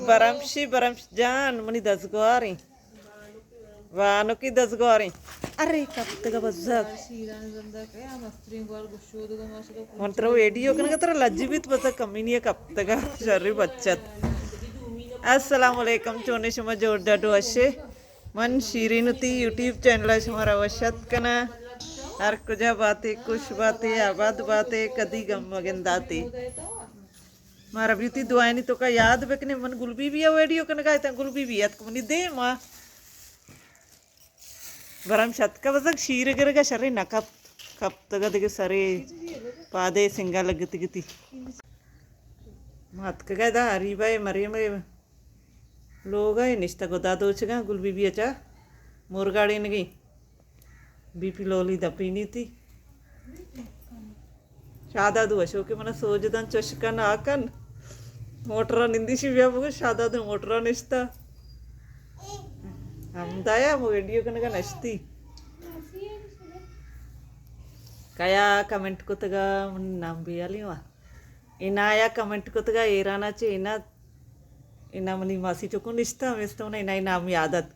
Baramshi Jan, Muni das Gori. Vanuki das Gori. Arre, Kaptaga Bazak. Montro video can get a Lajibit was a communia Kaptaga, Sharri Bachat. Assalamu alaikum, Chonishima Jorda to Ashe. Man Shirinuti YouTube channel Ashmara Vashat Kana. Arkuja Bate, Kush Bate, Abad Bate, Kadigam Magendati. मारा beauty दुआनी तो का याद bakanae मन गुलबी भी video कने का ता गुलबी भी याद कमनी दे मा बरम शत का बजक शीर गर का शरे नकप कप तक देके सरे पादे सिंगा लगती गती मात का दा हरी भाई मरियम लोग है निश्ता को दादो चगा गुलबी भी अच्छा मुर्गाड़ी ने गई बीपी लोली दपीनी थी शादा दो अशोक के मना सोजदन चशकन आकन मोटरा निंदी शिव्या बुगे शादा दो मोटरा निश्ता हम दाया वो वीडियो करने का नश्ती काया कमेंट को तगा नाम भी आली वा इना या कमेंट को तगा एराना चे इना मनी मासी चोको निश्ता मिस्ता उन्हें इना नाम यादत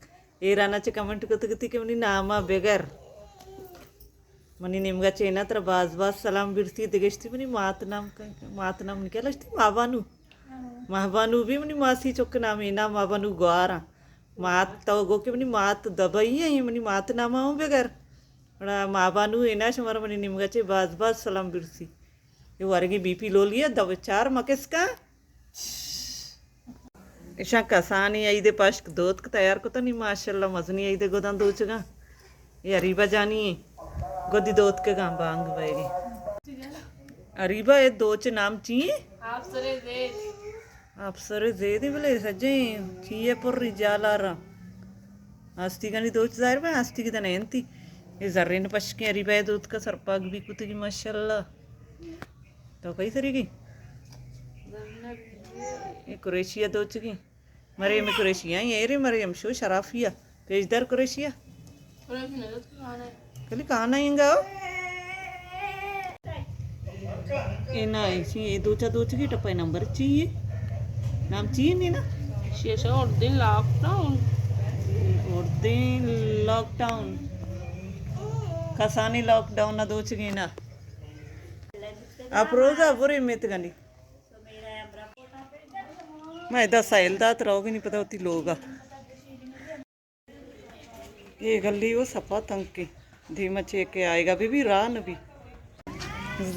एराना चे कमेंट को तगती के मनी नामा बेगर मनी निम्गा चेना तर बाज सलाम बिरती दिगेश्ती मनी मात नाम निकल अस्ती महाबानु भी मनी मासी चोक नाम इना महाबानु ग्वारा मात तो गो के मनी मात दबाई है मनी मात नामा हूँ बेगर बड़ा महाबानु इना शमर मनी निम्गा चे बाज सलाम बिरती ये वर्गी बीपी लो लिया दब चार मकेस का ऐसा कसानी आई दे पास दोत का तैयार को तो नहीं माशाल्लाह मजनी आई दे गोदान दो चगा ये अरीबा जानी है गोदी दोत के गांव बांग बैगी अरीबा ये दो च नाम चाहिए आप सरे जेद ही बोले सज्जे चाहिए पर रिजाला रा आस्ती का नहीं दो च में आस्ती की तो नहीं थी ये जर्रे ने पश्क अरीबा ये दोत का सरपाग भी कुछ की माशाल्लाह तो कई सरी की ये कुरेशिया दो च की मरे में कुरेशिया ये रे मरे हम शो शराफिया पेजदार कुरेशिया कल कहाँ आएंगा ये ना ऐसी ये दो की टप्पा नंबर चाहिए नाम चाहिए नहीं ना शेषा और दिन लॉकडाउन कसानी लॉकडाउन ना दो की ना आप रोजा बुरी मित गनी मैं 10 साल दात रहोगी नहीं पता होती लोग ये गली वो सपा तंग की धीमा चे के आएगा भी राह न भी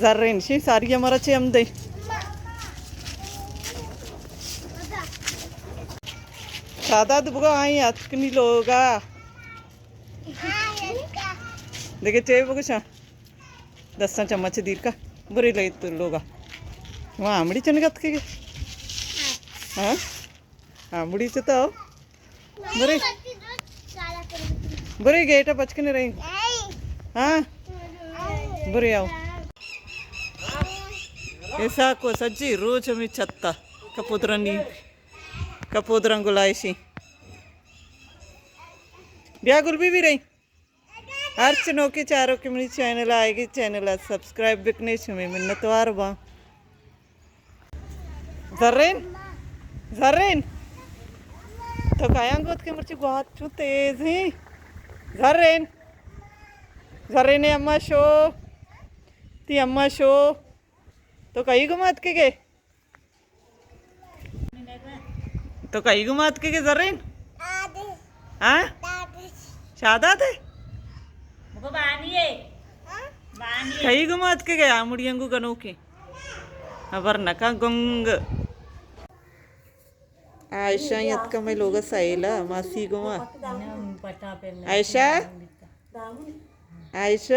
जर्रेन शी सारी हमारा चे हम दे सादा दुबगा आई अतकनी लोगा देखे चे वो कुछ 10 चम्मच दीर का बुरी ले तो लोगा वहाँ आमड़ी चनगत के हाँ आमड़ी चता बुरी बुरी गेट बचकने रही हाँ बुरी आओ ऐसा को सज्जी रोज हमें छत्ता कपूतरन गुलाइशी ब्याह गुलबी भी रही हर चनों के चारों के मेरी चैनल आएगी चैनल सब्सक्राइब बिकने में मिन्नतवार बा जर्रेन तो काया गोद के मर्ची बहुत चू तेज ही जर्रेन अम्मा शो ती अम्मा शो तो कहीं घुमात के गए जर्रेन हाँ शादा थे कहीं घुमात के गए आमुड़ियंगू गनों के अबर नका गंग आयशा यत का मैं लोग साइला मासी गुमा आयशा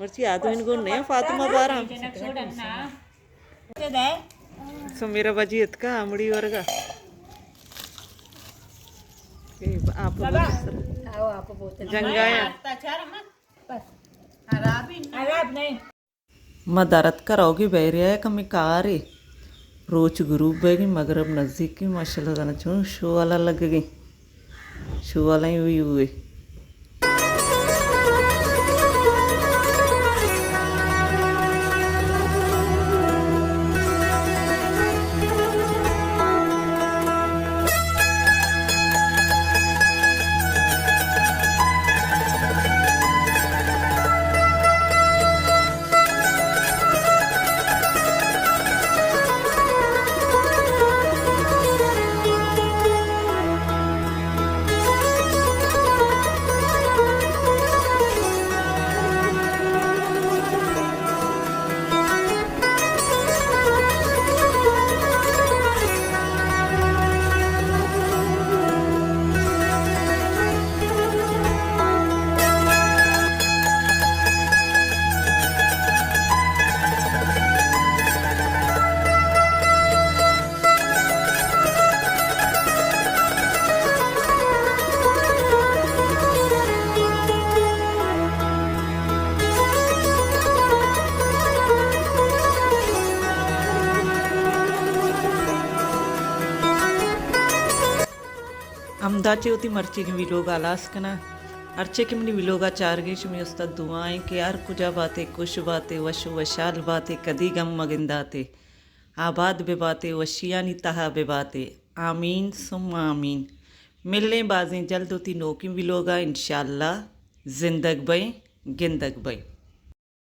मर्ची आदमी को नहीं फातिमा बारा सो मेरा बाजी यत का आमड़ी वर्गा आप जंगाया मदारत कराओगी बैरिया है कमी कार रोज ग्रुप बैगी मगरब नज़दीक की माशाल्लाह जाना चुन शो वाला लग गई शो वाला ही हुई Dace uti marci ki viloga alaskana. Arche ki mni viloga chargish mi usta duaएं कि यार कुजा बातें कुछ बातें वशु वशाल बातें कदी गम मगिंदाते आबाद बे बातें वशियानी तहा बे बातें आमीन सुम आमीन मिलने बाजें जल्द होती नोकी विलोगा इंशाल्लाह जिंदग बई गिंदग बई